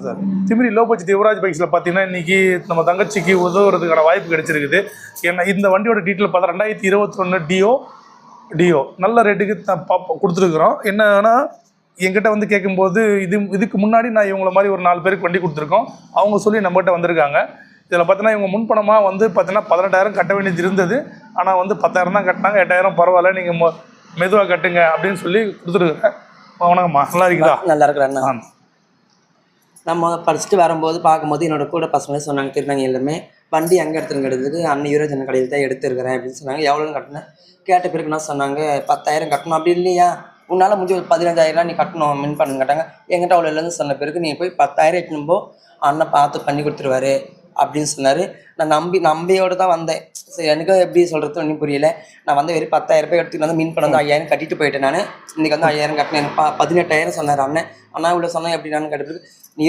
Sir Thimiri low budget Yuvaraj பைக்ஸில் பார்த்தீங்கன்னா இன்றைக்கி நம்ம தங்கச்சிக்கு உதவுறதுக்கான வாய்ப்பு கிடைச்சிருக்குது. ஏன்னா இந்த வண்டியோட டீட்டெயில் பார்த்தா 2021 டியோ நல்ல ரேட்டுக்கு கொடுத்துருக்குறோம். என்னன்னா என்கிட்ட வந்து கேட்கும்போது இதுக்கு முன்னாடி நான் இவங்கள மாதிரி ஒரு 4 பேருக்கு வண்டி கொடுத்துருக்கோம். அவங்க சொல்லி நம்மகிட்ட வந்திருக்காங்க. இதில் பார்த்தீங்கன்னா இவங்க முன்பணமாக வந்து பார்த்தீங்கன்னா 18,000 கட்ட வேண்டியது இருந்தது. ஆனால் வந்து 10,000 தான் கட்டினாங்க. 8,000 பரவாயில்ல, நீங்கள் மெதுவாக கட்டுங்க அப்படின்னு சொல்லி கொடுத்துருக்குறேன். வணக்கம்மா, நல்லா இருக்கீங்களா? நல்லா இருக்கிறேன். நம்ம ஃபஸ்ட்டு வரும்போது பார்க்கும்போது என்னோட கூட பசங்களே சொன்னாங்க, திருநாங்க எல்லாமே வண்டி எங்கே எடுத்துருங்கிறதுக்கு அண்ணன் யூரோஜன் கடையில் தான் எடுத்துருக்கிறேன் அப்படின்னு சொன்னாங்க. எவ்வளோன்னு கட்டினேன் கேட்ட பிறகு என்ன சொன்னாங்க, 10,000 கட்டணும். அப்படி இல்லையா, உன்னால் முடிஞ்ச ஒரு 15,000 நீ கட்டணும் மின் பண்ணு கேட்டாங்க. என்கிட்ட அவ்வளோ இல்லைன்னு சொன்ன பிறகு நீ போய் 10,000 எட்டுனும்போ அண்ணன் பார்த்து பண்ணி கொடுத்துருவாரு அப்படின்னு சொன்னார். நான் நம்பியோடு தான் வந்தேன். சரி, எனக்கு எப்படி சொல்கிறது ஒன்றும் புரியல. நான் வந்து வெறும் 10,000 ரூபாய் எடுத்துகிட்டு வந்து மீன் பண்ண வந்து 5,000 கட்டிட்டு போயிட்டேன். நான் இன்றைக்கி வந்து 5,000 கட்டினேன். 18,000 சொன்னார் அண்ணன். அண்ணா இவ்வளோ சொன்னேன் எப்படி நான் கேட்ட பிறகு நீ